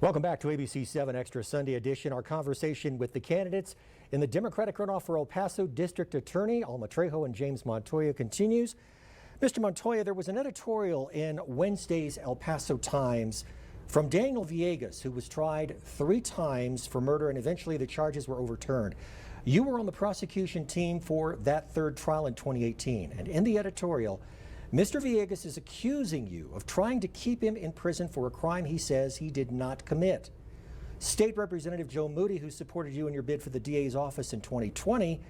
Welcome back to ABC-7 Extra Sunday Edition. Our conversation with the candidates in the Democratic runoff for El Paso District Attorney, Alma Trejo and James Montoya, continues. Mr. Montoya, there was an editorial in Wednesday's El Paso Times from Daniel Villegas, who was tried 3 times for murder, and eventually the charges were overturned. You were on the prosecution team for that 3rd trial in 2018, and in the editorial, Mr. Villegas is accusing you of trying to keep him in prison for a crime he says he did not commit. State Representative Joe Moody, who supported you in your bid for the DA's office in 2020,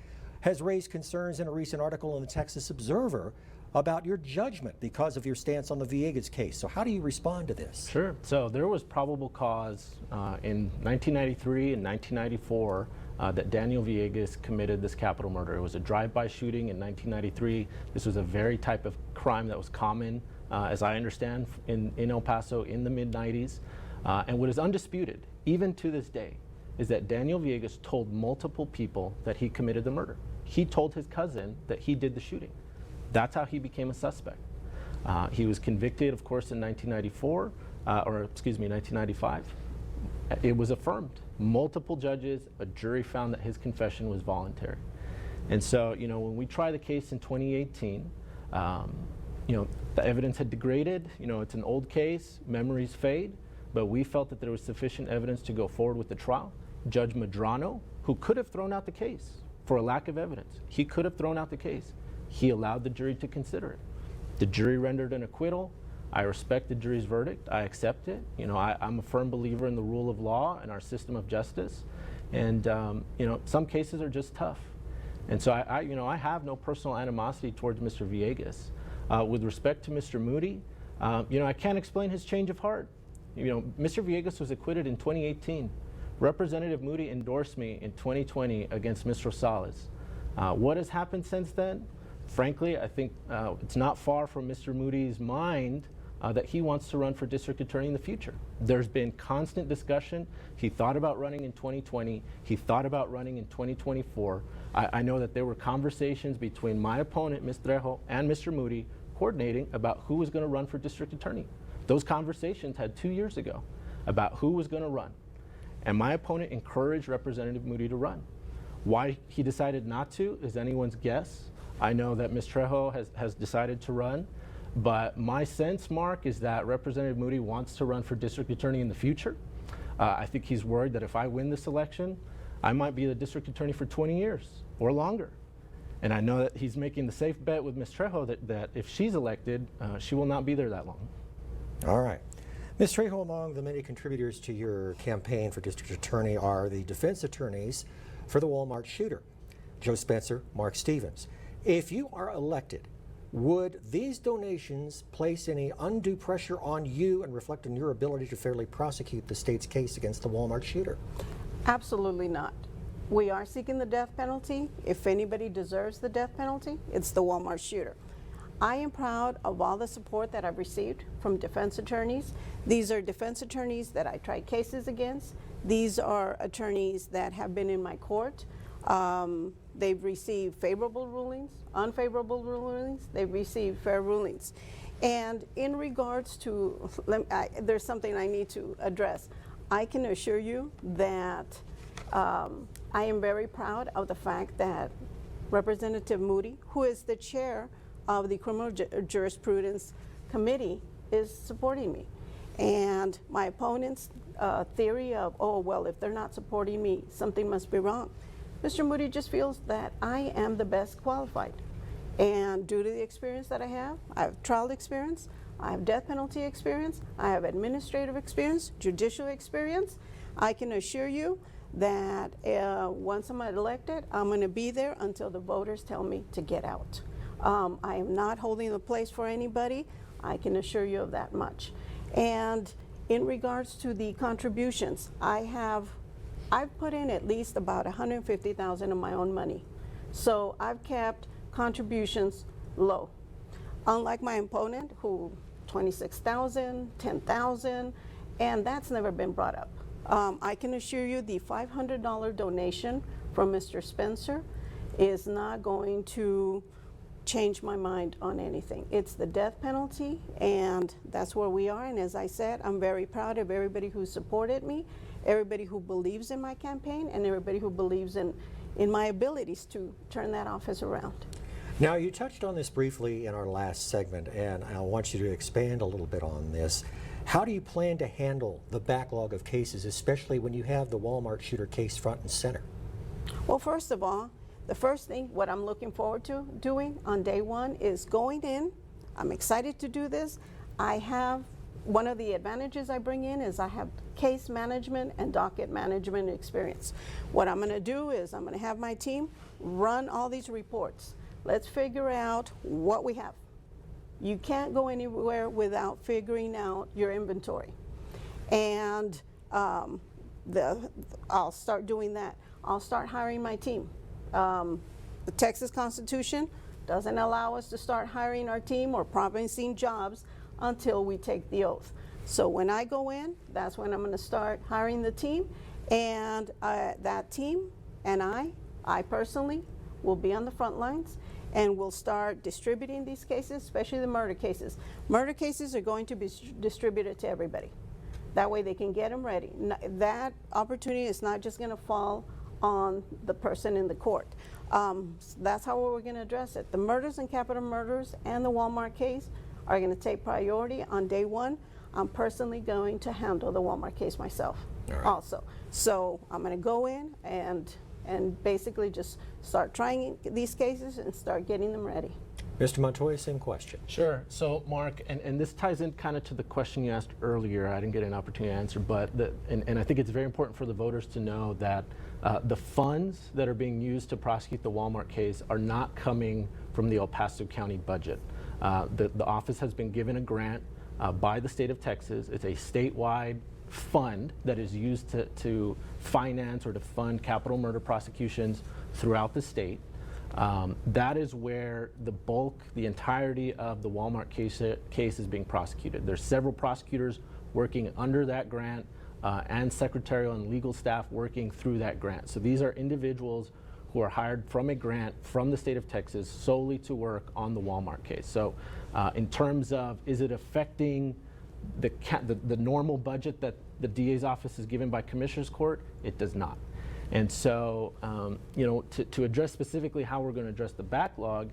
has raised concerns in a recent article in the Texas Observer about your judgment because of your stance on the Villegas case. So how do you respond to this? Sure. So there was probable cause in 1993 and 1994 that Daniel Villegas committed this capital murder. It was a drive-by shooting in 1993. This was a very type of crime that was common, as I understand, in El Paso in the mid-90s. And what is undisputed, even to this day, is that Daniel Villegas told multiple people that he committed the murder. He told his cousin that he did the shooting. That's how he became a suspect. He was convicted, of course, in 1995. It was affirmed. Multiple judges, a jury found that his confession was voluntary. And so, when we tried the case in 2018, the evidence had degraded. It's an old case, memories fade, but we felt that there was sufficient evidence to go forward with the trial. Judge Medrano, who could have thrown out the case for a lack of evidence, he could have thrown out the case. He allowed the jury to consider it. The jury rendered an acquittal. I respect the jury's verdict. I accept it. I'm a firm believer in the rule of law and our system of justice. And some cases are just tough. And so I have no personal animosity towards Mr. Villegas. With respect to Mr. Moody, I can't explain his change of heart. Mr. Villegas was acquitted in 2018. Representative Moody endorsed me in 2020 against Ms. Rosales. What has happened since then? Frankly, I think it's not far from Mr. Moody's mind that he wants to run for district attorney in the future. There's been constant discussion. He thought about running in 2020. He thought about running in 2024. I know that there were conversations between my opponent, Ms. Trejo, and Mr. Moody coordinating about who was going to run for district attorney. Those conversations had 2 years ago about who was going to run. And my opponent encouraged Representative Moody to run. Why he decided not to is anyone's guess. I know that Ms. Trejo has decided to run, but my sense, Mark, is that Representative Moody wants to run for district attorney in the future. I think he's worried that if I win this election, I might be the district attorney for 20 years or longer. And I know that he's making the safe bet with Ms. Trejo that if she's elected, she will not be there that long. All right. Ms. Trejo, among the many contributors to your campaign for district attorney are the defense attorneys for the Walmart shooter, Joe Spencer, Mark Stevens. If you are elected, would these donations place any undue pressure on you and reflect on your ability to fairly prosecute the state's case against the Walmart shooter? Absolutely not. We are seeking the death penalty. If anybody deserves the death penalty, it's the Walmart shooter. I am proud of all the support that I've received from defense attorneys. These are defense attorneys that I tried cases against. These are attorneys that have been in my court. They've received favorable rulings, unfavorable rulings. They've received fair rulings. And in regards to, there's something I need to address. I can assure you that I am very proud of the fact that Representative Moody, who is the chair of the Criminal Jurisprudence Committee, is supporting me. And my opponent's theory of, oh, well, if they're not supporting me, something must be wrong. Mr. Moody just feels that I am the best qualified. And due to the experience that I have trial experience, I have death penalty experience, I have administrative experience, judicial experience. I can assure you that once I'm elected, I'm going to be there until the voters tell me to get out. I am not holding the place for anybody. I can assure you of that much. And in regards to the contributions, I've put in at least about $150,000 of my own money. So I've kept contributions low. Unlike my opponent, who $26,000, $10,000, and that's never been brought up. I can assure you the $500 donation from Mr. Spencer is not going to change my mind on anything. It's the death penalty, and that's where we are. And as I said, I'm very proud of everybody who supported me, everybody who believes in my campaign, and everybody who believes in my abilities to turn that office around. Now, you touched on this briefly in our last segment, and I want you to expand a little bit on this. How do you plan to handle the backlog of cases, especially when you have the Walmart shooter case front and center? Well, first of all, the first thing, what I'm looking forward to doing on day one is going in. I'm excited to do this. I have, one of the advantages I bring in is I have case management and docket management experience. What I'm going to do is I'm going to have my team run all these reports. Let's figure out what we have. You can't go anywhere without figuring out your inventory. And I'll start doing that. I'll start hiring my team. The Texas Constitution doesn't allow us to start hiring our team or promising jobs until we take the oath. So when I go in, that's when I'm going to start hiring the team. And that team and I personally, will be on the front lines, and we'll start distributing these cases, especially the murder cases. Murder cases are going to be distributed to everybody. That way they can get them ready. That opportunity is not just going to fall on the person in the court. That's how we're going to address it. The murders and capital murders and the Walmart case are going to take priority on day one. I'm personally going to handle the Walmart case myself also. So I'm going to go in and basically just start trying these cases and start getting them ready. Mr. Montoya, same question. Sure. So, Mark, and this ties in kind of to the question you asked earlier. I didn't get an opportunity to answer, but and I think it's very important for the voters to know that the funds that are being used to prosecute the Walmart case are not coming from the El Paso County budget. The office has been given a grant by the state of Texas. It's a statewide fund that is used to finance or to fund capital murder prosecutions throughout the state. That is where the bulk, the entirety of the Walmart case is being prosecuted. There's several prosecutors working under that grant and secretarial and legal staff working through that grant. So these are individuals who are hired from a grant from the state of Texas solely to work on the Walmart case. So in terms of, is it affecting the normal budget that the DA's office is given by Commissioner's Court? It does not. And so, to address specifically how we're going to address the backlog,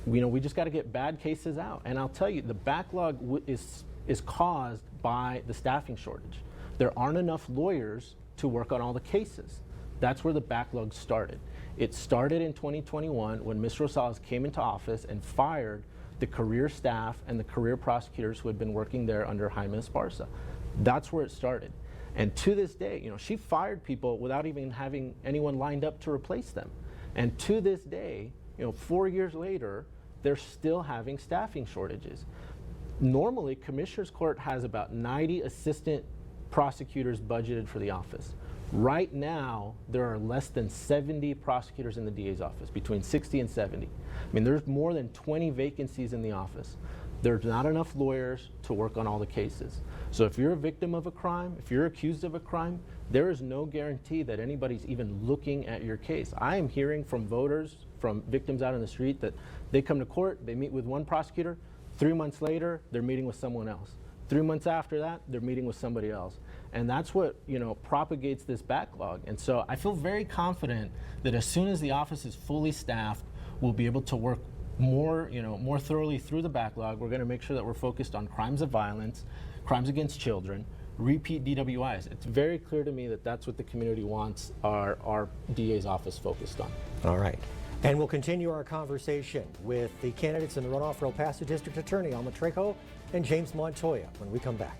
we just got to get bad cases out. And I'll tell you, the backlog is caused by the staffing shortage. There aren't enough lawyers to work on all the cases. That's where the backlog started. It started in 2021 when Ms. Rosales came into office and fired the career staff and the career prosecutors who had been working there under Jaime Esparza. That's where it started. And to this day, she fired people without even having anyone lined up to replace them. And to this day, 4 years later, they're still having staffing shortages. Normally, Commissioner's Court has about 90 assistant prosecutors budgeted for the office. Right now, there are less than 70 prosecutors in the DA's office, between 60 and 70. I mean, there's more than 20 vacancies in the office. There's not enough lawyers to work on all the cases. So if you're a victim of a crime, if you're accused of a crime, there is no guarantee that anybody's even looking at your case. I am hearing from voters, from victims out in the street, that they come to court, they meet with one prosecutor, 3 months later, they're meeting with someone else. 3 months after that, they're meeting with somebody else. And that's what, propagates this backlog. And so I feel very confident that as soon as the office is fully staffed, we'll be able to work more thoroughly through the backlog. We're going to make sure that we're focused on crimes of violence, crimes against children, repeat DWIs. It's very clear to me that that's what the community wants our DA's office focused on. All right. And we'll continue our conversation with the candidates in the runoff for El Paso District Attorney, Alma Trejo and James Montoya, when we come back.